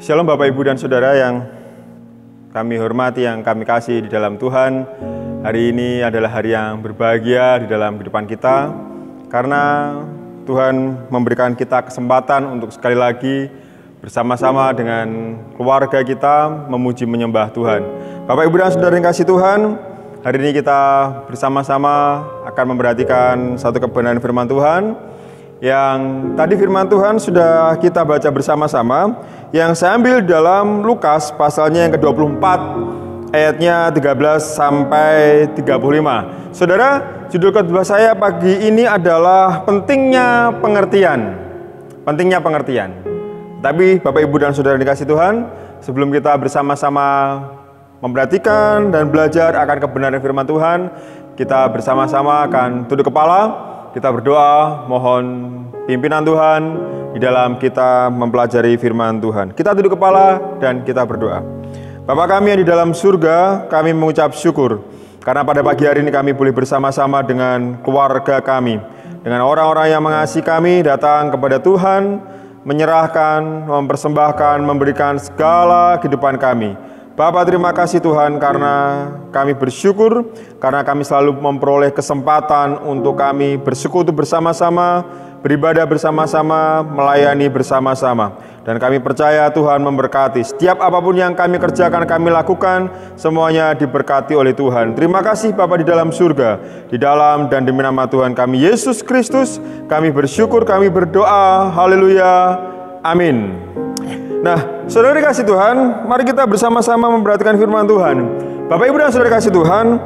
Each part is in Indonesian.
Shalom Bapak Ibu dan Saudara yang kami hormati, yang kami kasih di dalam Tuhan. Hari ini adalah hari yang berbahagia di dalam kehidupan kita, karena Tuhan memberikan kita kesempatan untuk sekali lagi bersama-sama dengan keluarga kita memuji menyembah Tuhan. Bapak Ibu dan Saudara yang kasih Tuhan, hari ini kita bersama-sama akan memperhatikan satu kebenaran firman Tuhan yang tadi firman Tuhan sudah kita baca bersama-sama, yang saya ambil dalam Lukas pasalnya yang ke-24 ayatnya 13 sampai 35. Saudara, judul khotbah saya pagi ini adalah pentingnya pengertian. Pentingnya pengertian. Tapi Bapak Ibu dan Saudara dikasih Tuhan, sebelum kita bersama-sama memperhatikan dan belajar akan kebenaran firman Tuhan, kita bersama-sama akan tunduk kepala. Kita berdoa, mohon pimpinan Tuhan di dalam kita mempelajari firman Tuhan. Kita tunduk kepala dan kita berdoa. Bapa kami yang di dalam surga, kami mengucap syukur karena pada pagi hari ini kami boleh bersama-sama dengan keluarga kami, dengan orang-orang yang mengasihi kami, datang kepada Tuhan, menyerahkan, mempersembahkan, memberikan segala kehidupan kami. Bapa, terima kasih Tuhan karena kami bersyukur, karena kami selalu memperoleh kesempatan untuk kami bersekutu bersama-sama, beribadah bersama-sama, melayani bersama-sama. Dan kami percaya Tuhan memberkati. Setiap apapun yang kami kerjakan, kami lakukan, semuanya diberkati oleh Tuhan. Terima kasih Bapa di dalam surga, di dalam dan demi nama Tuhan kami Yesus Kristus, kami bersyukur, kami berdoa. Haleluya. Amin. Nah, saudara dikasih Tuhan, mari kita bersama-sama memperhatikan firman Tuhan. Bapak Ibu dan saudara dikasih Tuhan,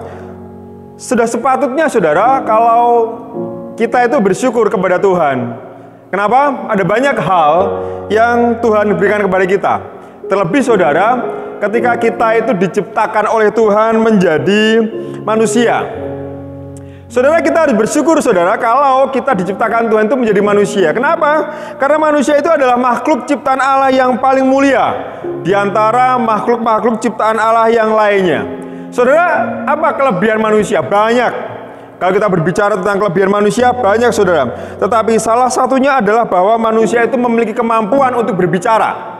sudah sepatutnya saudara kalau kita itu bersyukur kepada Tuhan. Kenapa? Ada banyak hal yang Tuhan berikan kepada kita. Terlebih saudara, ketika kita itu diciptakan oleh Tuhan menjadi manusia. Saudara, kita harus bersyukur saudara kalau kita diciptakan Tuhan itu menjadi manusia. Kenapa? Karena manusia itu adalah makhluk ciptaan Allah yang paling mulia di antara makhluk-makhluk ciptaan Allah yang lainnya. Saudara, apa kelebihan manusia? Banyak. Kalau kita berbicara tentang kelebihan manusia, banyak saudara. Tetapi salah satunya adalah bahwa manusia itu memiliki kemampuan untuk berbicara.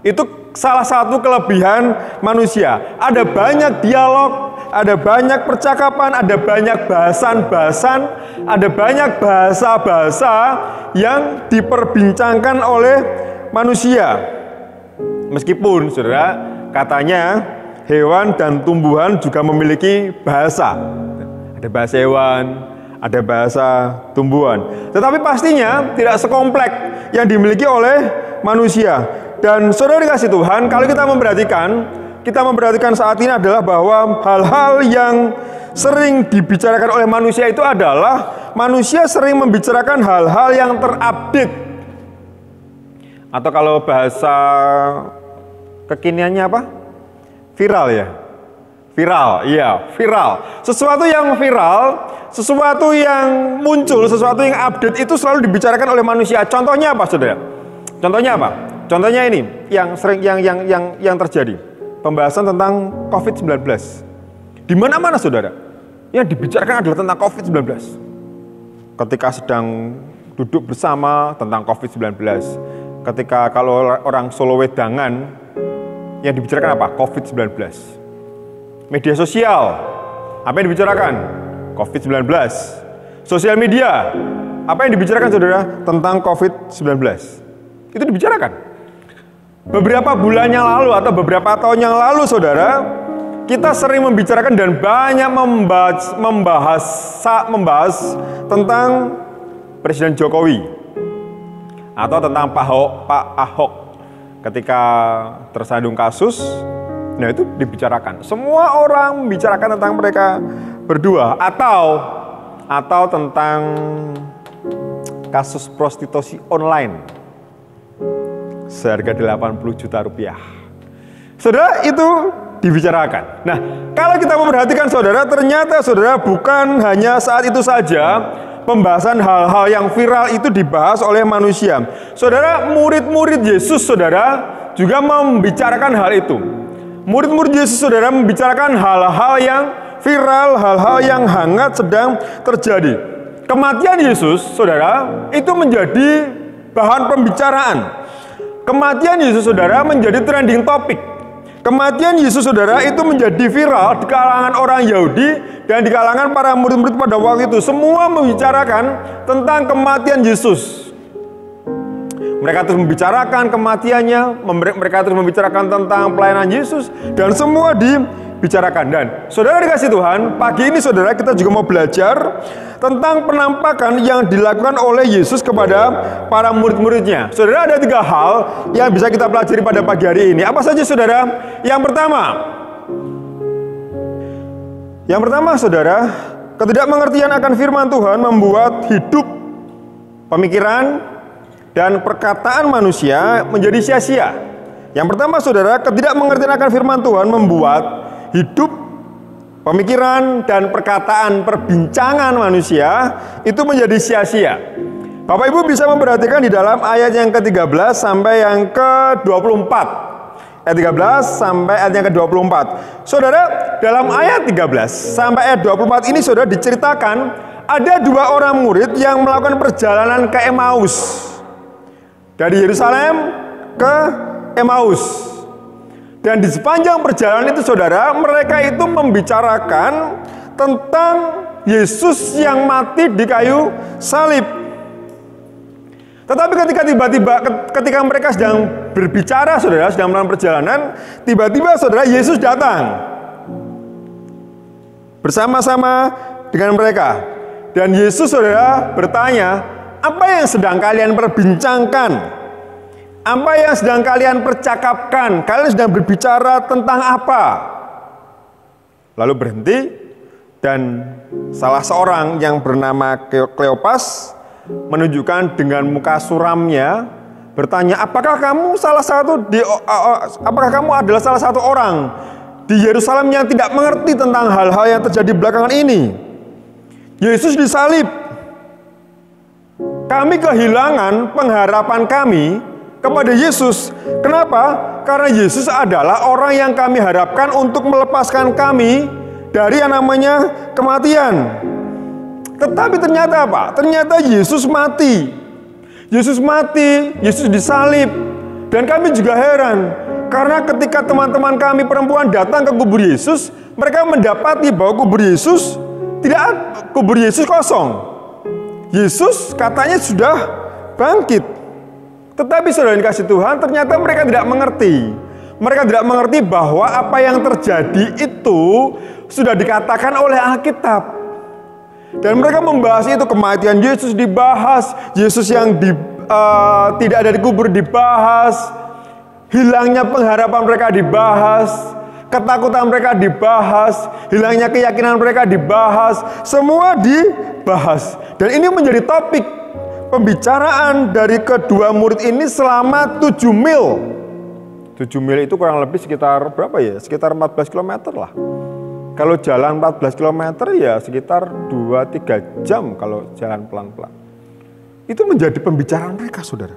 Itu salah satu kelebihan manusia. Ada banyak dialog, ada banyak percakapan, ada banyak bahasan-bahasan, ada banyak bahasa-bahasa yang diperbincangkan oleh manusia. Meskipun, saudara, katanya hewan dan tumbuhan juga memiliki bahasa. Ada bahasa hewan, ada bahasa tumbuhan. Tetapi pastinya tidak sekompleks yang dimiliki oleh manusia. Dan saudara dikasih Tuhan, kalau kita memperhatikan saat ini adalah bahwa hal-hal yang sering dibicarakan oleh manusia itu adalah manusia sering membicarakan hal-hal yang terupdate. Atau kalau bahasa kekiniannya apa? Viral ya? Viral, iya, viral. Sesuatu yang viral, sesuatu yang muncul, sesuatu yang update itu selalu dibicarakan oleh manusia. Contohnya apa, saudara? Contohnya apa? Contohnya ini yang sering yang terjadi. Pembahasan tentang COVID-19. Di mana-mana saudara, yang dibicarakan adalah tentang COVID-19. Ketika sedang duduk bersama tentang COVID-19. Ketika kalau orang Solo Wedangan, yang dibicarakan apa? COVID-19. Media sosial, apa yang dibicarakan? COVID-19. Sosial media, apa yang dibicarakan saudara? Tentang COVID-19. Itu dibicarakan. Beberapa bulan yang lalu atau beberapa tahun yang lalu saudara, kita sering membicarakan dan banyak membahas tentang Presiden Jokowi atau tentang Pak Ahok ketika tersandung kasus. Nah, itu dibicarakan. Semua orang membicarakan tentang mereka berdua atau tentang kasus prostitusi online seharga 80 juta rupiah. Saudara, itu dibicarakan. Nah, kalau kita memperhatikan saudara, ternyata saudara bukan hanya saat itu saja pembahasan hal-hal yang viral itu dibahas oleh manusia. Saudara, murid-murid Yesus saudara juga membicarakan hal itu. Murid-murid Yesus saudara membicarakan hal-hal yang viral, hal-hal yang hangat sedang terjadi. Kematian Yesus saudara itu menjadi bahan pembicaraan. kematian Yesus saudara menjadi trending topik. Kematian Yesus saudara itu menjadi viral di kalangan orang Yahudi dan di kalangan para murid-murid pada waktu itu. Semua membicarakan tentang kematian Yesus. Mereka terus membicarakan kematiannya, mereka terus membicarakan tentang pelayanan Yesus, dan semua dibicarakan. Dan saudara dikasih Tuhan, pagi ini saudara kita juga mau belajar tentang penampakan yang dilakukan oleh Yesus kepada para murid-muridnya. Saudara, ada 3 hal yang bisa kita pelajari pada pagi hari ini. Apa saja saudara? Yang pertama saudara, ketidakmengertian akan firman Tuhan membuat hidup, pemikiran, dan perkataan manusia menjadi sia-sia. Yang pertama saudara, ketidakmengertian akan firman Tuhan membuat hidup, pemikiran, dan perkataan perbincangan manusia itu menjadi sia-sia. Bapak Ibu bisa memperhatikan di dalam ayat yang ke-13 sampai yang ke-24. Ayat 13 sampai ayat yang ke-24. Saudara, dalam ayat 13 sampai ayat 24 ini saudara diceritakan ada 2 orang murid yang melakukan perjalanan ke Emmaus. Dari Yerusalem ke Emmaus. Dan di sepanjang perjalanan itu saudara, mereka itu membicarakan tentang Yesus yang mati di kayu salib. Tetapi ketika mereka sedang berbicara saudara, sedang melakukan perjalanan, tiba-tiba saudara Yesus datang bersama-sama dengan mereka. Dan Yesus saudara bertanya, apa yang sedang kalian perbincangkan? Apa yang sedang kalian percakapkan? Kalian sedang berbicara tentang apa? Lalu berhenti, dan salah seorang yang bernama Kleopas menunjukkan dengan muka suramnya bertanya, apakah kamu adalah salah satu orang di Yerusalem yang tidak mengerti tentang hal-hal yang terjadi belakangan ini? Yesus disalib. Kami kehilangan pengharapan kami kepada Yesus. Kenapa? Karena Yesus adalah orang yang kami harapkan untuk melepaskan kami dari yang namanya kematian. Tetapi ternyata apa? Ternyata Yesus mati. Yesus mati, Yesus disalib. Dan kami juga heran, karena ketika teman-teman kami perempuan datang ke kubur Yesus, mereka mendapati bahwa kubur Yesus kosong. Yesus katanya sudah bangkit. Tetapi saudara dikasih Tuhan, ternyata mereka tidak mengerti. Mereka tidak mengerti bahwa apa yang terjadi itu sudah dikatakan oleh Alkitab. Dan mereka membahas itu, kematian Yesus dibahas, Yesus yang tidak ada di kubur dibahas, hilangnya pengharapan mereka dibahas, ketakutan mereka dibahas, hilangnya keyakinan mereka dibahas, semua dibahas. Dan ini menjadi topik pembicaraan dari kedua murid ini selama 7 mil. 7 mil itu kurang lebih sekitar berapa ya? Sekitar 14 km lah. Kalau jalan 14 km ya sekitar 2-3 jam kalau jalan pelan-pelan. Itu menjadi pembicaraan mereka, saudara.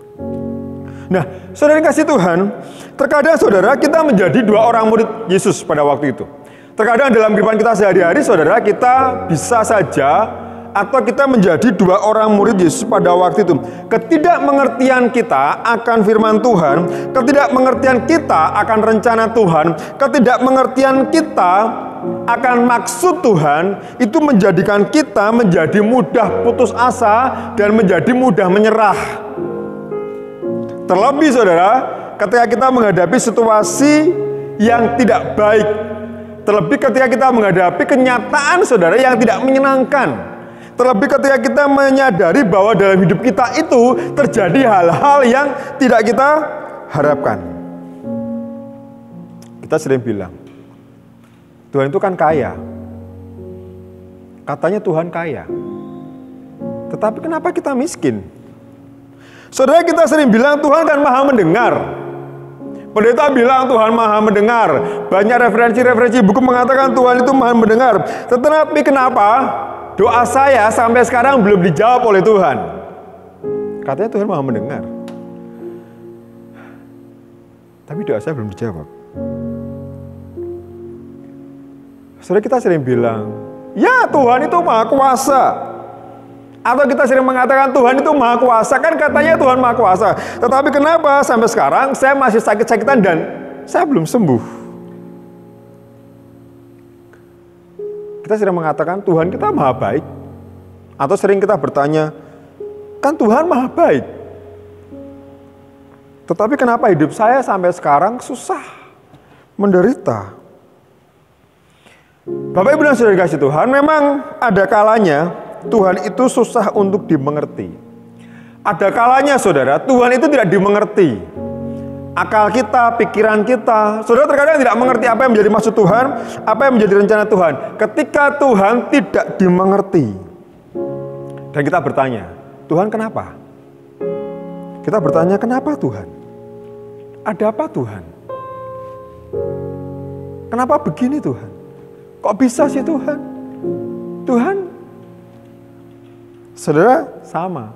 Nah, saudara kasih Tuhan, terkadang saudara kita menjadi 2 orang murid Yesus pada waktu itu. Terkadang dalam kehidupan kita sehari-hari, saudara, kita bisa saja atau kita menjadi 2 orang murid Yesus pada waktu itu. Ketidakmengertian kita akan firman Tuhan, ketidakmengertian kita akan rencana Tuhan, ketidakmengertian kita akan maksud Tuhan, itu menjadikan kita menjadi mudah putus asa dan menjadi mudah menyerah. Terlebih saudara, ketika kita menghadapi situasi yang tidak baik, terlebih ketika kita menghadapi kenyataan saudara yang tidak menyenangkan, terlebih ketika kita menyadari bahwa dalam hidup kita itu terjadi hal-hal yang tidak kita harapkan. Kita sering bilang, Tuhan itu kan kaya. Katanya Tuhan kaya. Tetapi kenapa kita miskin? Saudara, kita sering bilang Tuhan kan maha mendengar. Pendeta bilang Tuhan maha mendengar. Banyak referensi-referensi buku mengatakan Tuhan itu maha mendengar. Tetapi kenapa doa saya sampai sekarang belum dijawab oleh Tuhan? Katanya Tuhan maha mendengar. Tapi doa saya belum dijawab. Saudara, kita sering bilang, ya Tuhan itu maha kuasa. Atau kita sering mengatakan Tuhan itu maha kuasa. Kan katanya Tuhan maha kuasa. Tetapi kenapa sampai sekarang saya masih sakit-sakitan dan saya belum sembuh? Kita sering mengatakan Tuhan kita maha baik. Atau sering kita bertanya, kan Tuhan maha baik. Tetapi kenapa hidup saya sampai sekarang susah, menderita? Bapak Ibu dan Saudara kasih Tuhan, memang ada kalanya Tuhan itu susah untuk dimengerti. Ada kalanya saudara, Tuhan itu tidak dimengerti. Akal kita, pikiran kita, saudara terkadang tidak mengerti apa yang menjadi maksud Tuhan, apa yang menjadi rencana Tuhan. Ketika Tuhan tidak dimengerti. Dan kita bertanya, Tuhan kenapa? Kita bertanya, kenapa Tuhan? Ada apa Tuhan? Kenapa begini Tuhan? Kok bisa sih Tuhan? Tuhan, saudara, sama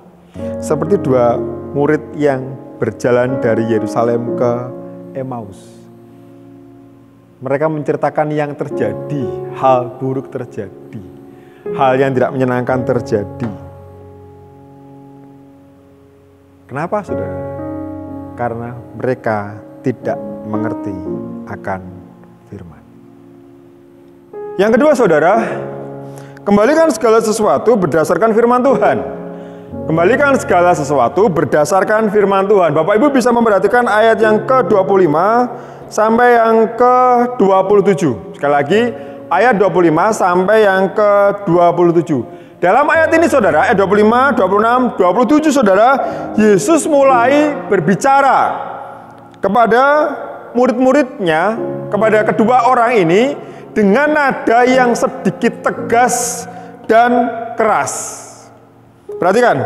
seperti dua murid yang berjalan dari Yerusalem ke Emmaus. Mereka menceritakan yang terjadi, hal buruk terjadi, hal yang tidak menyenangkan terjadi. Kenapa saudara? Karena mereka tidak mengerti akan firman. Yang kedua saudara, kembalikan segala sesuatu berdasarkan firman Tuhan. Kembalikan segala sesuatu berdasarkan firman Tuhan. Bapak Ibu bisa memperhatikan ayat yang ke-25 sampai yang ke-27. Sekali lagi, ayat 25 sampai yang ke-27. Dalam ayat ini saudara, ayat 25, 26, 27 saudara, Yesus mulai berbicara kepada murid-muridnya, kepada kedua orang ini, dengan nada yang sedikit tegas dan keras. Perhatikan,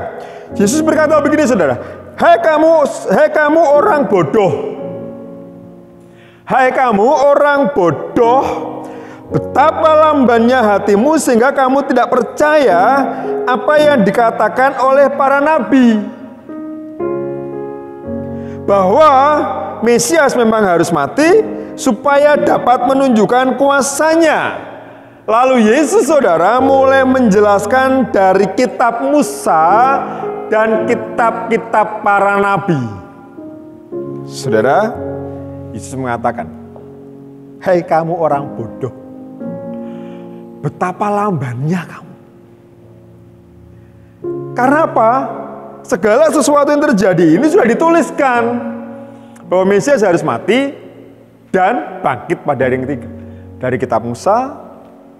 Yesus berkata begini saudara, Hai kamu orang bodoh. Hai kamu orang bodoh, betapa lambannya hatimu sehingga kamu tidak percaya apa yang dikatakan oleh para nabi. Bahwa Mesias memang harus mati supaya dapat menunjukkan kuasanya. Lalu Yesus saudara mulai menjelaskan dari kitab Musa dan kitab-kitab para nabi. Saudara, Yesus mengatakan, Hai kamu orang bodoh, betapa lambannya kamu. Karena apa? Segala sesuatu yang terjadi ini sudah dituliskan bahwa Mesias harus mati dan bangkit pada hari yang ketiga. Dari kitab Musa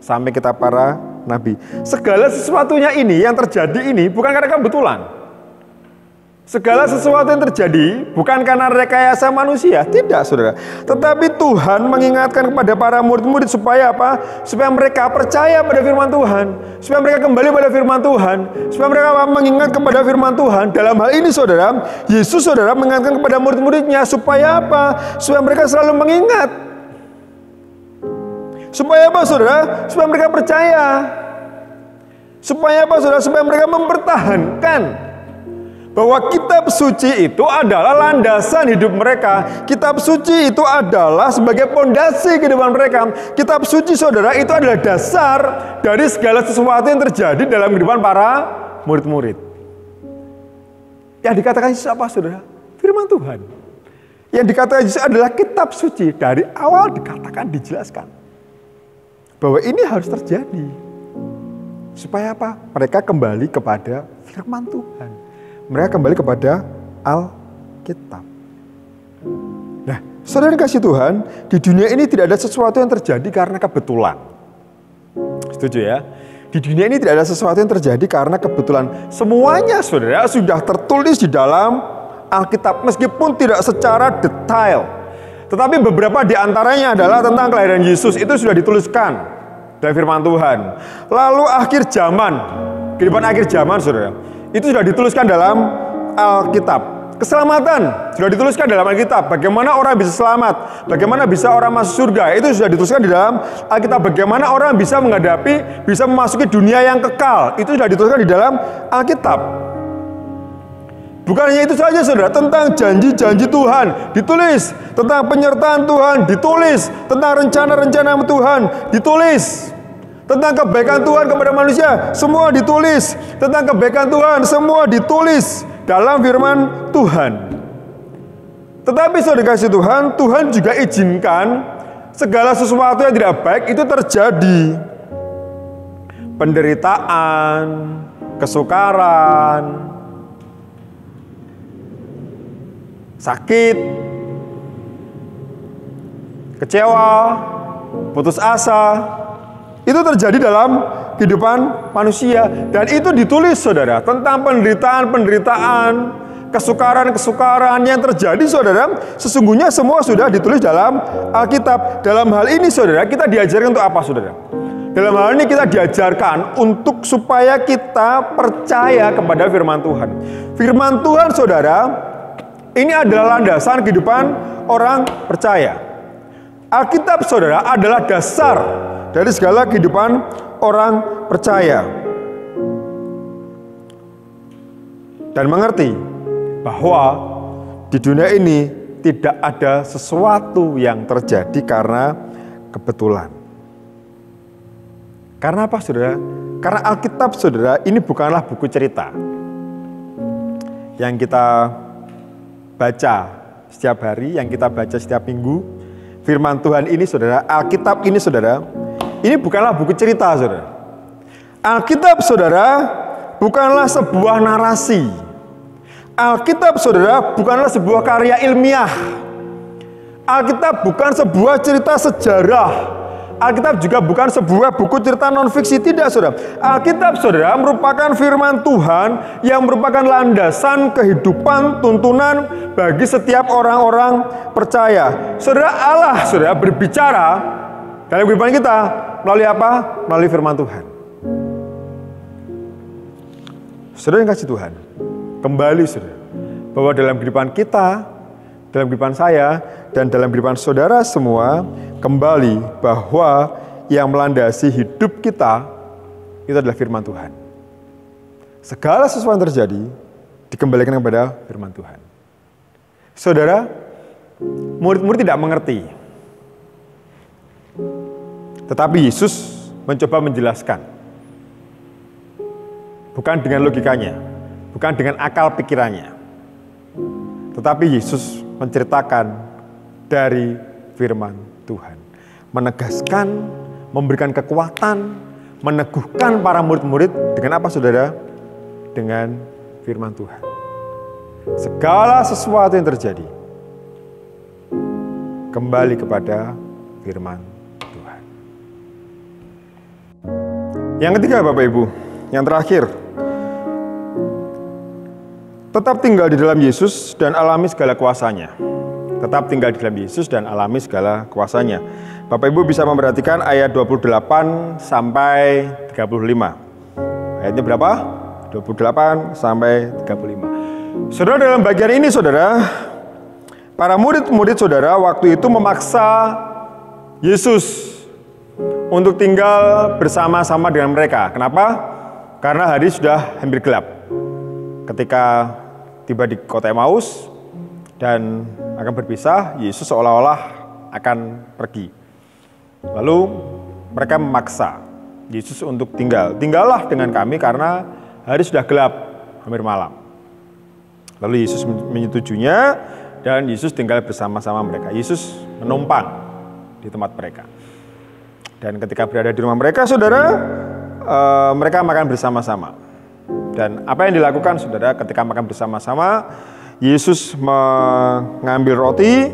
sampai kitab para nabi. Segala sesuatunya ini yang terjadi ini bukan karena kebetulan. Segala sesuatu yang terjadi bukan karena rekayasa manusia, tidak saudara. Tetapi Tuhan mengingatkan kepada para murid-murid supaya apa? Supaya mereka percaya pada firman Tuhan, supaya mereka kembali pada firman Tuhan, supaya mereka mengingat kepada firman Tuhan. Dalam hal ini saudara, Yesus saudara mengingatkan kepada murid-muridnya supaya apa? Supaya mereka selalu mengingat. Supaya apa saudara? Supaya mereka percaya. Supaya apa saudara? Supaya mereka mempertahankan bahwa kitab suci itu adalah landasan hidup mereka. Kitab suci itu adalah sebagai pondasi kehidupan mereka. Kitab suci saudara itu adalah dasar dari segala sesuatu yang terjadi dalam kehidupan para murid-murid. Yang dikatakan Yesus apa saudara? Firman Tuhan. Yang dikatakan Yesus adalah kitab suci. Dari awal dikatakan, dijelaskan bahwa ini harus terjadi. Supaya apa? Mereka kembali kepada firman Tuhan. Mereka kembali kepada Alkitab. Nah, saudara kasih Tuhan, di dunia ini tidak ada sesuatu yang terjadi karena kebetulan. Setuju ya? Di dunia ini tidak ada sesuatu yang terjadi karena kebetulan. Semuanya saudara sudah tertulis di dalam Alkitab, meskipun tidak secara detail. Tetapi beberapa di antaranya adalah tentang kelahiran Yesus, itu sudah dituliskan dari firman Tuhan. Lalu akhir zaman, kehidupan akhir zaman saudara, itu sudah dituliskan dalam Alkitab. Keselamatan sudah dituliskan dalam Alkitab. Bagaimana orang bisa selamat, bagaimana bisa orang masuk surga, itu sudah dituliskan di dalam Alkitab. Bagaimana orang bisa menghadapi, bisa memasuki dunia yang kekal, itu sudah dituliskan di dalam Alkitab. Bukan hanya itu saja saudara, tentang janji-janji Tuhan ditulis, tentang penyertaan Tuhan ditulis, tentang rencana-rencana Tuhan ditulis. Tentang kebaikan Tuhan kepada manusia, semua ditulis. Tentang kebaikan Tuhan, semua ditulis dalam firman Tuhan. Tetapi saudara kasih Tuhan, Tuhan juga izinkan segala sesuatu yang tidak baik itu terjadi. Penderitaan, kesukaran, sakit, kecewa, putus asa, itu terjadi dalam kehidupan manusia. Dan itu ditulis saudara, tentang penderitaan, kesukaran yang terjadi saudara, sesungguhnya semua sudah ditulis dalam Alkitab. Dalam hal ini saudara, kita diajarkan untuk apa saudara? Dalam hal ini kita diajarkan untuk supaya kita percaya kepada firman Tuhan. Firman Tuhan saudara, ini adalah landasan kehidupan orang percaya. Alkitab saudara adalah dasar dari segala kehidupan orang percaya. Dan mengerti bahwa di dunia ini tidak ada sesuatu yang terjadi karena kebetulan. Karena apa saudara? Karena Alkitab saudara ini bukanlah buku cerita yang kita baca setiap hari, yang kita baca setiap minggu. Firman Tuhan ini saudara, Alkitab ini saudara, ini bukanlah buku cerita saudara. Alkitab saudara bukanlah sebuah narasi. Alkitab saudara bukanlah sebuah karya ilmiah. Alkitab bukan sebuah cerita sejarah. Alkitab juga bukan sebuah buku cerita non-fiksi, tidak saudara. Alkitab saudara merupakan firman Tuhan yang merupakan landasan kehidupan, tuntunan bagi setiap orang-orang percaya. Saudara, Allah saudara berbicara dalam kehidupan kita melalui apa? Melalui firman Tuhan. Saudara yang kasih Tuhan, kembali saudara, bahwa dalam kehidupan kita, dalam kehidupan saya, dan dalam kehidupan saudara semua, kembali bahwa yang melandasi hidup kita itu adalah firman Tuhan. Segala sesuatu yang terjadi dikembalikan kepada firman Tuhan. Saudara, murid-murid tidak mengerti. Tetapi Yesus mencoba menjelaskan. Bukan dengan logikanya, bukan dengan akal pikirannya. Tetapi Yesus menceritakan dari firman Tuhan, menegaskan, memberikan kekuatan, meneguhkan para murid-murid dengan apa saudara? Dengan firman Tuhan. Segala sesuatu yang terjadi kembali kepada firman Tuhan. Yang ketiga Bapak Ibu, yang terakhir, tetap tinggal di dalam Yesus dan alami segala kuasanya. Tetap tinggal di dalam Yesus dan alami segala kuasanya. Bapak Ibu bisa memperhatikan ayat 28 sampai 35. Ayatnya berapa? 28 sampai 35. Saudara, dalam bagian ini saudara, para murid-murid saudara waktu itu memaksa Yesus untuk tinggal bersama-sama dengan mereka. Kenapa? Karena hari sudah hampir gelap. Ketika tiba di kota Emmaus dan akan berpisah, Yesus seolah-olah akan pergi. Lalu mereka memaksa Yesus untuk tinggal. Tinggallah dengan kami karena hari sudah gelap, hampir malam. Lalu Yesus menyetujuinya dan Yesus tinggal bersama-sama mereka. Yesus menumpang di tempat mereka. Dan ketika berada di rumah mereka, saudara, mereka makan bersama-sama. Dan apa yang dilakukan saudara ketika makan bersama-sama? Yesus mengambil roti,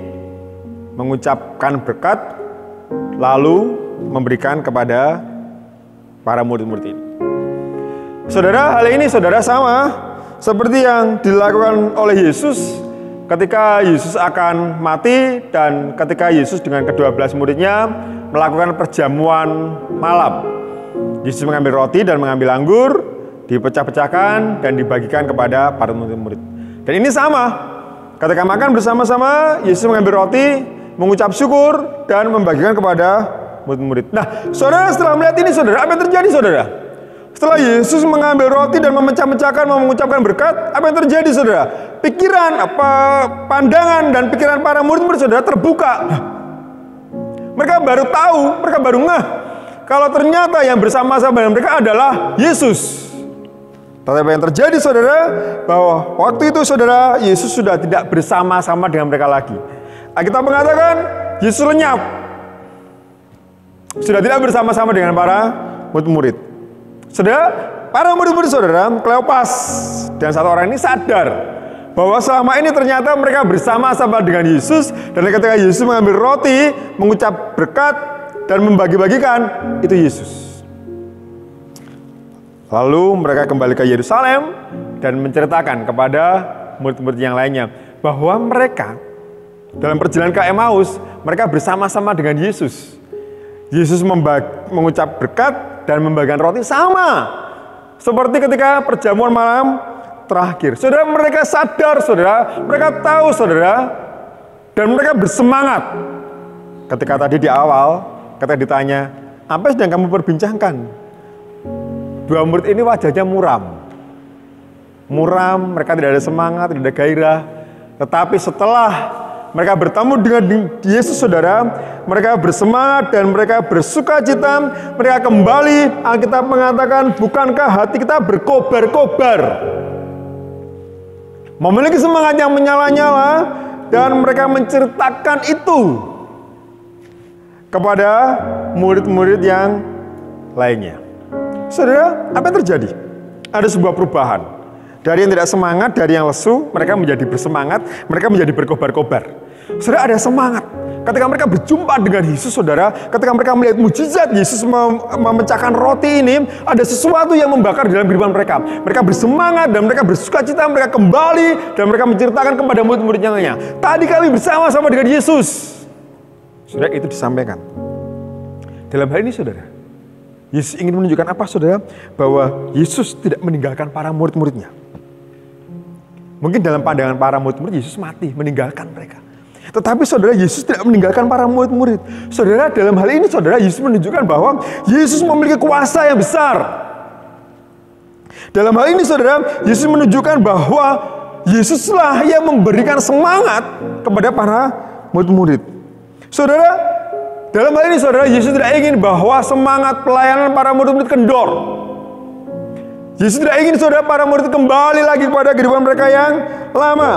mengucapkan berkat, lalu memberikan kepada para murid-murid ini. Saudara, hal ini saudara sama seperti yang dilakukan oleh Yesus ketika Yesus akan mati dan ketika Yesus dengan ke-12 muridnya melakukan perjamuan malam. Yesus mengambil roti dan mengambil anggur, dipecah-pecahkan dan dibagikan kepada para murid-murid. Dan ini sama, ketika makan bersama-sama, Yesus mengambil roti, mengucap syukur, dan membagikan kepada murid-murid. Nah, saudara setelah melihat ini, saudara, apa yang terjadi, saudara? Setelah Yesus mengambil roti dan memecah-pecahkan, mengucapkan berkat, apa yang terjadi, saudara? Pikiran, pandangan, dan pikiran para murid-murid, saudara, terbuka. Mereka baru tahu, mereka baru ngeh, kalau ternyata yang bersama-sama dengan mereka adalah Yesus. Tetapi yang terjadi saudara, bahwa waktu itu saudara, Yesus sudah tidak bersama-sama dengan mereka lagi. Alkitab mengatakan Yesus lenyap, sudah tidak bersama-sama dengan para murid-murid. Saudara, para murid-murid saudara, Kleopas dan satu orang ini sadar bahwa selama ini ternyata mereka bersama-sama dengan Yesus, dan ketika Yesus mengambil roti, mengucap berkat dan membagi-bagikan, itu Yesus. Lalu mereka kembali ke Yerusalem dan menceritakan kepada murid-murid yang lainnya bahwa mereka dalam perjalanan ke Emmaus, mereka bersama-sama dengan Yesus. Yesus mengucap berkat dan membagikan roti sama seperti ketika perjamuan malam terakhir. Saudara, mereka sadar, saudara, mereka tahu, saudara, dan mereka bersemangat. Ketika tadi di awal, ketika ditanya, apa yang sedang kamu perbincangkan? Dua murid ini wajahnya muram. Muram, mereka tidak ada semangat, tidak ada gairah. Tetapi setelah mereka bertemu dengan Yesus, saudara, mereka bersemangat dan mereka bersukacita. Mereka kembali, Alkitab mengatakan, bukankah hati kita berkobar-kobar? Memiliki semangat yang menyala-nyala, dan mereka menceritakan itu kepada murid-murid yang lainnya. Saudara, apa yang terjadi? Ada sebuah perubahan. Dari yang tidak semangat, dari yang lesu, mereka menjadi bersemangat, mereka menjadi berkobar-kobar. Saudara, ada semangat. Ketika mereka berjumpa dengan Yesus, saudara, ketika mereka melihat mujizat Yesus memecahkan roti ini, ada sesuatu yang membakar dalam kehidupan mereka. Mereka bersemangat dan mereka bersukacita, mereka kembali dan mereka menceritakan kepada murid-murid yang lainnya. Tadi kami bersama-sama dengan Yesus. Saudara, itu disampaikan. Dalam hal ini, saudara, Yesus ingin menunjukkan apa, saudara? Bahwa Yesus tidak meninggalkan para murid-muridnya. Mungkin dalam pandangan para murid-murid, Yesus mati, meninggalkan mereka. Tetapi saudara, Yesus tidak meninggalkan para murid-murid. Saudara, dalam hal ini saudara, Yesus menunjukkan bahwa Yesus memiliki kuasa yang besar. Dalam hal ini saudara, Yesus menunjukkan bahwa Yesuslah yang memberikan semangat kepada para murid-murid. Saudara, dalam hal ini saudara, Yesus tidak ingin bahwa semangat pelayanan para murid-murid kendor. Yesus tidak ingin saudara para murid kembali lagi kepada kehidupan mereka yang lama.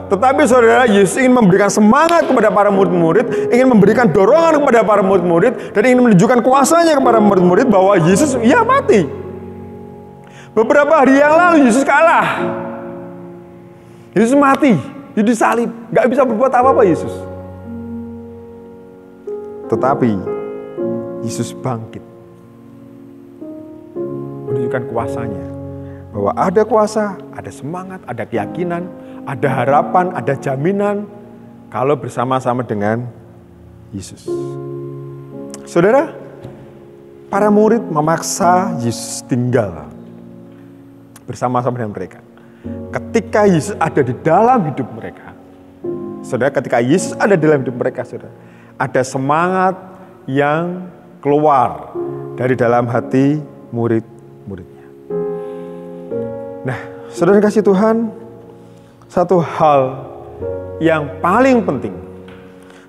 Tetapi saudara, Yesus ingin memberikan semangat kepada para murid-murid, ingin memberikan dorongan kepada para murid-murid, dan ingin menunjukkan kuasanya kepada murid-murid bahwa Yesus, ya mati. Beberapa hari yang lalu Yesus kalah. Yesus mati, Yesus disalib, gak bisa berbuat apa-apa Yesus. Tetapi Yesus bangkit, menunjukkan kuasanya. Bahwa ada kuasa, ada semangat, ada keyakinan, ada harapan, ada jaminan kalau bersama-sama dengan Yesus. Saudara, para murid memaksa Yesus tinggal bersama-sama dengan mereka. Ketika Yesus ada di dalam hidup mereka, saudara, ketika Yesus ada dalam hidup mereka, saudara, ada semangat yang keluar dari dalam hati murid-muridnya. Nah, saudara kasih Tuhan, satu hal yang paling penting,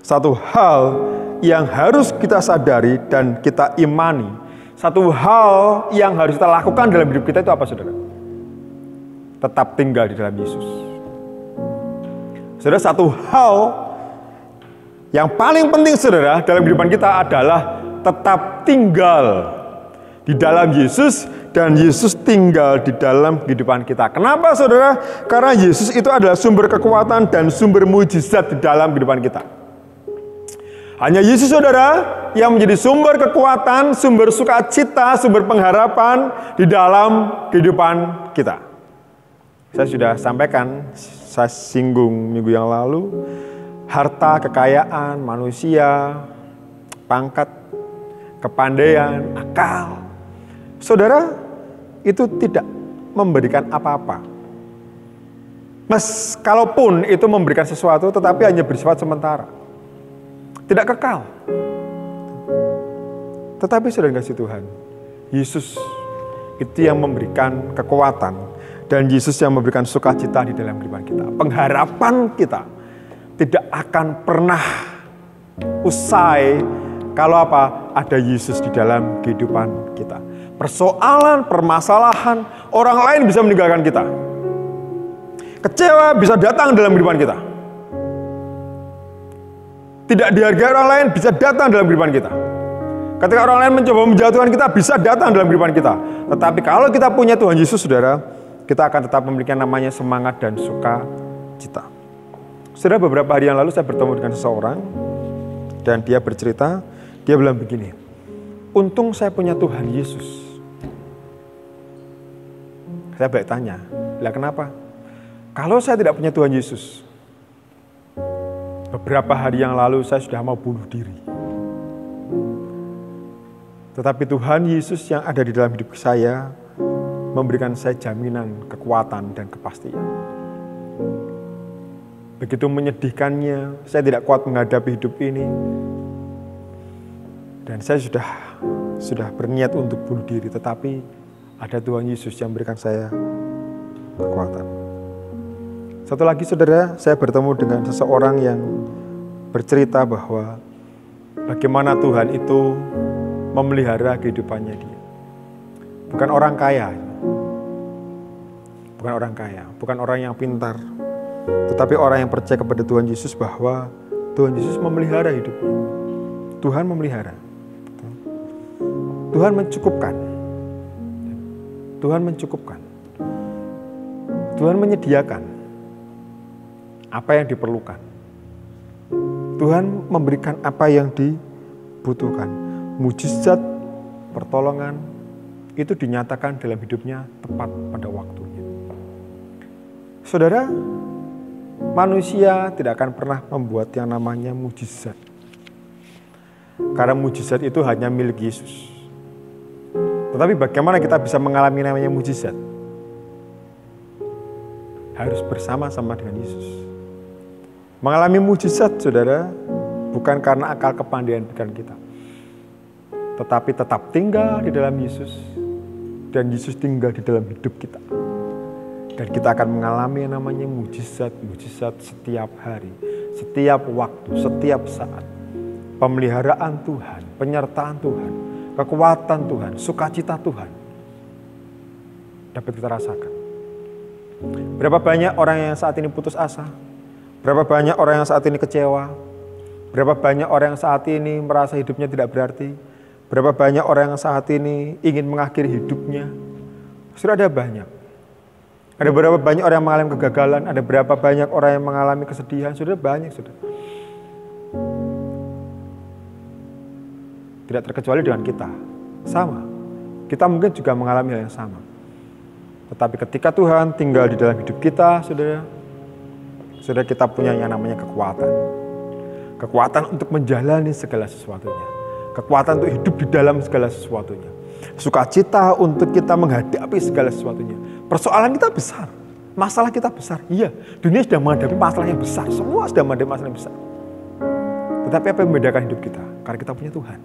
satu hal yang harus kita sadari dan kita imani, satu hal yang harus kita lakukan dalam hidup kita itu apa, saudara? Tetap tinggal di dalam Yesus. Saudara, satu hal yang paling penting, saudara, dalam kehidupan kita adalah tetap tinggal di dalam Yesus, dan Yesus tinggal di dalam kehidupan kita. Kenapa, saudara? Karena Yesus itu adalah sumber kekuatan dan sumber mujizat di dalam kehidupan kita. Hanya Yesus, saudara, yang menjadi sumber kekuatan, sumber sukacita, sumber pengharapan di dalam kehidupan kita. Saya sudah sampaikan, saya singgung minggu yang lalu, harta, kekayaan, manusia, pangkat, kepandaian, akal. Saudara, itu tidak memberikan apa-apa. Kalaupun itu memberikan sesuatu, tetapi hanya bersifat sementara. Tidak kekal. Tetapi saudara kasih Tuhan, Yesus itu yang memberikan kekuatan, dan Yesus yang memberikan sukacita di dalam kehidupan kita. Pengharapan kita tidak akan pernah usai Kalau apa? Ada Yesus di dalam kehidupan kita. Persoalan, permasalahan, orang lain bisa meninggalkan kita. Kecewa bisa datang dalam kehidupan kita. Tidak dihargai orang lain bisa datang dalam kehidupan kita. Ketika orang lain mencoba menjatuhkan kita, bisa datang dalam kehidupan kita. Tetapi kalau kita punya Tuhan Yesus, saudara, kita akan tetap memiliki namanya semangat dan sukacita. Saudara, beberapa hari yang lalu saya bertemu dengan seseorang, dan dia bercerita, dia bilang begini, untung saya punya Tuhan Yesus. Saya balik tanya, lah kenapa? Kalau saya tidak punya Tuhan Yesus, beberapa hari yang lalu saya sudah mau bunuh diri. Tetapi Tuhan Yesus yang ada di dalam hidup saya memberikan saya jaminan, kekuatan, dan kepastian. Begitu menyedihkannya, saya tidak kuat menghadapi hidup ini. Dan saya sudah berniat untuk bunuh diri, tetapi ada Tuhan Yesus yang memberikan saya kekuatan. Satu lagi, saudara, saya bertemu dengan seseorang yang bercerita bahwa bagaimana Tuhan itu memelihara kehidupannya dia. Bukan orang kaya, bukan orang yang pintar, tetapi orang yang percaya kepada Tuhan Yesus bahwa Tuhan Yesus memelihara hidupnya. Tuhan memelihara. Tuhan mencukupkan. Tuhan mencukupkan. Tuhan menyediakan apa yang diperlukan. Tuhan memberikan apa yang dibutuhkan. Mujizat, pertolongan, itu dinyatakan dalam hidupnya tepat pada waktunya. Saudara, manusia tidak akan pernah membuat yang namanya mujizat. Karena mujizat itu hanya milik Yesus. Tetapi bagaimana kita bisa mengalami namanya mujizat? Harus bersama-sama dengan Yesus. Mengalami mujizat, saudara, bukan karena akal kepandaian pikiran kita, tetapi tetap tinggal di dalam Yesus, dan Yesus tinggal di dalam hidup kita. Dan kita akan mengalami yang namanya mujizat-mujizat setiap hari, setiap waktu, setiap saat. Pemeliharaan Tuhan, penyertaan Tuhan, kekuatan Tuhan, sukacita Tuhan dapat kita rasakan. Berapa banyak orang yang saat ini putus asa? Berapa banyak orang yang saat ini kecewa? Berapa banyak orang yang saat ini merasa hidupnya tidak berarti? Berapa banyak orang yang saat ini ingin mengakhiri hidupnya? Sudah ada banyak. Ada berapa banyak orang yang mengalami kegagalan? Ada berapa banyak orang yang mengalami kesedihan? Sudah banyak, sudah. Tidak terkecuali dengan kita. Sama. Kita mungkin juga mengalami hal yang sama. Tetapi ketika Tuhan tinggal di dalam hidup kita, saudara, kita punya yang namanya kekuatan. Kekuatan untuk menjalani segala sesuatunya. Kekuatan untuk hidup di dalam segala sesuatunya. Sukacita untuk kita menghadapi segala sesuatunya. Persoalan kita besar. Masalah kita besar. Iya, dunia sudah menghadapi masalah yang besar. Semua sudah menghadapi masalah yang besar. Tetapi apa yang membedakan hidup kita? Karena kita punya Tuhan.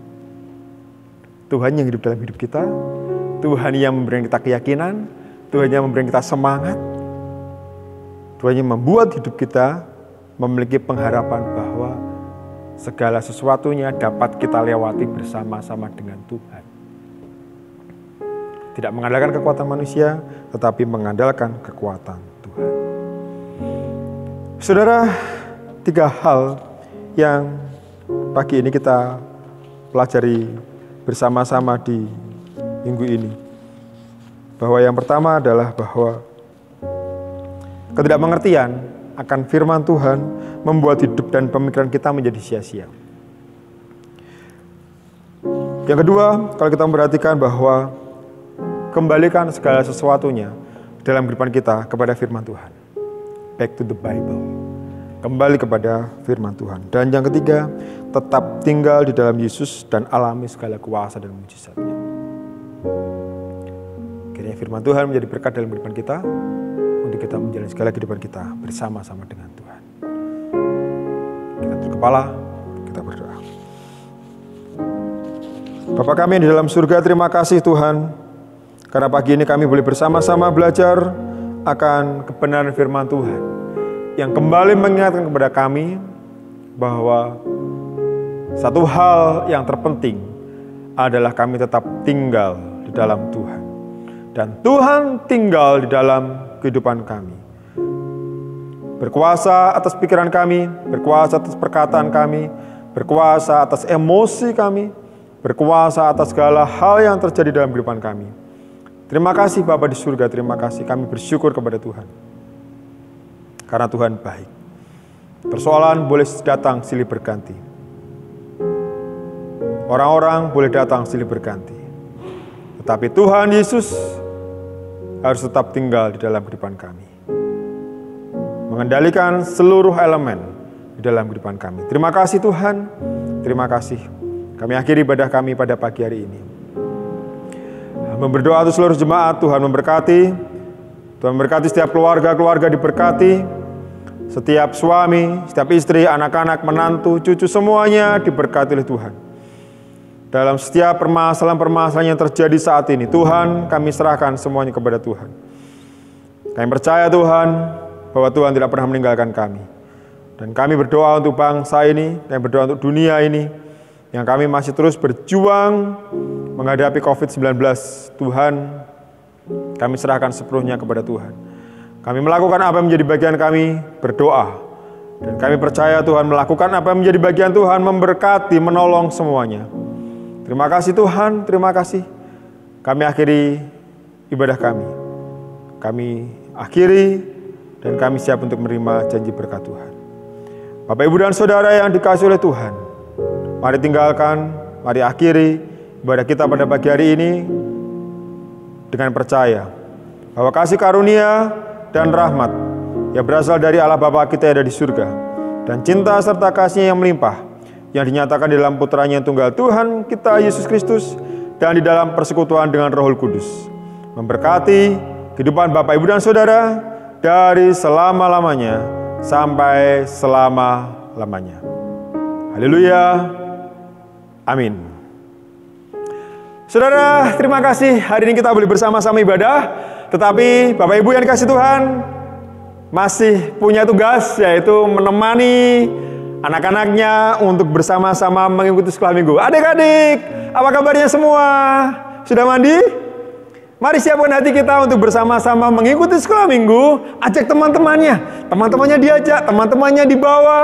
Tuhan yang hidup dalam hidup kita. Tuhan yang memberikan kita keyakinan. Tuhan yang memberikan kita semangat. Tuhan yang membuat hidup kita memiliki pengharapan bahwa segala sesuatunya dapat kita lewati bersama-sama dengan Tuhan. Tidak mengandalkan kekuatan manusia, tetapi mengandalkan kekuatan Tuhan. Saudara, 3 hal yang pagi ini kita pelajari bersama-sama di minggu ini. Bahwa yang pertama adalah bahwa ketidakmengertian akan firman Tuhan membuat hidup dan pemikiran kita menjadi sia-sia. Yang kedua, kalau kita memperhatikan bahwa kembalikan segala sesuatunya dalam kehidupan kita kepada firman Tuhan. Back to the Bible. Kembali kepada firman Tuhan. Dan yang ketiga, tetap tinggal di dalam Yesus dan alami segala kuasa dan mujizatnya. Kiranya firman Tuhan menjadi berkat dalam kehidupan kita, untuk kita menjalani segala kehidupan kita bersama-sama dengan Tuhan. Kita tutup kepala, kita berdoa. Bapa kami yang di dalam surga, terima kasih Tuhan, karena pagi ini kami boleh bersama-sama belajar akan kebenaran firman Tuhan, yang kembali mengingatkan kepada kami bahwa Satu hal yang terpenting adalah kami tetap tinggal di dalam Tuhan. Dan Tuhan tinggal di dalam kehidupan kami. Berkuasa atas pikiran kami, berkuasa atas perkataan kami, berkuasa atas emosi kami, berkuasa atas segala hal yang terjadi dalam kehidupan kami. Terima kasih Bapa di surga, terima kasih. Kami bersyukur kepada Tuhan. Karena Tuhan baik. Persoalan boleh datang silih berganti. Orang-orang boleh datang silih berganti. Tetapi Tuhan Yesus harus tetap tinggal di dalam kehidupan kami. Mengendalikan seluruh elemen di dalam kehidupan kami. Terima kasih Tuhan, terima kasih. Kami akhiri ibadah kami pada pagi hari ini. Berdoa untuk seluruh jemaat, Tuhan memberkati. Tuhan memberkati setiap keluarga-keluarga diberkati. Setiap suami, setiap istri, anak-anak, menantu, cucu, semuanya diberkati oleh Tuhan. Dalam setiap permasalahan-permasalahan yang terjadi saat ini, Tuhan, kami serahkan semuanya kepada Tuhan. Kami percaya Tuhan, bahwa Tuhan tidak pernah meninggalkan kami. Dan kami berdoa untuk bangsa ini, kami berdoa untuk dunia ini, yang kami masih terus berjuang menghadapi COVID-19. Tuhan, kami serahkan sepenuhnya kepada Tuhan. Kami melakukan apa yang menjadi bagian kami, berdoa. Dan kami percaya Tuhan melakukan apa yang menjadi bagian Tuhan, memberkati, menolong semuanya. Terima kasih Tuhan, terima kasih. Kami akhiri ibadah kami. Kami akhiri dan kami siap untuk menerima janji berkat Tuhan. Bapak, Ibu, dan Saudara yang dikasihi oleh Tuhan, mari tinggalkan, mari akhiri ibadah kita pada pagi hari ini dengan percaya bahwa kasih karunia dan rahmat yang berasal dari Allah Bapa kita yang ada di surga, dan cinta serta kasih-Nya yang melimpah yang dinyatakan di dalam Putra-Nya yang tunggal, Tuhan kita Yesus Kristus, dan di dalam persekutuan dengan Roh Kudus, memberkati kehidupan Bapak, Ibu, dan Saudara dari selama-lamanya sampai selama-lamanya. Haleluya. Amin. Saudara, terima kasih hari ini kita boleh bersama-sama ibadah. Tetapi Bapak Ibu yang dikasih Tuhan masih punya tugas, yaitu menemani anak-anaknya untuk bersama-sama mengikuti sekolah minggu. Adik-adik, apa kabarnya semua? Sudah mandi? Mari siapkan hati kita untuk bersama-sama mengikuti sekolah minggu. Ajak teman-temannya. Teman-temannya diajak, teman-temannya dibawa.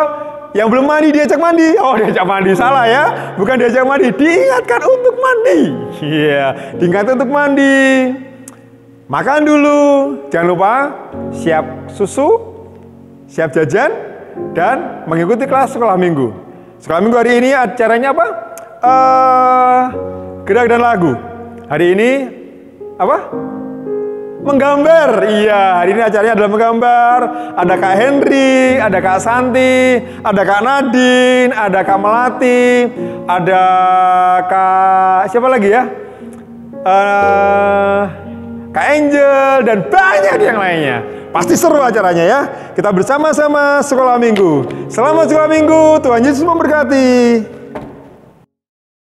Yang belum mandi diajak mandi. Oh, diajak mandi, salah ya. Bukan diajak mandi, diingatkan untuk mandi. Iya, diingatkan untuk mandi. Makan dulu. Jangan lupa siap susu, siap jajan, dan mengikuti kelas sekolah minggu. Sekolah minggu hari ini acaranya apa? Gerak dan lagu. Hari ini apa? Menggambar. Iya, hari ini acaranya adalah menggambar. Ada Kak Henry, ada Kak Santi, ada Kak Nadine, ada Kak Melati, ada Kak siapa lagi ya? Kak Angel, dan banyak yang lainnya. Pasti seru acaranya ya. Kita bersama-sama sekolah minggu. Selamat sekolah minggu. Tuhan Yesus memberkati.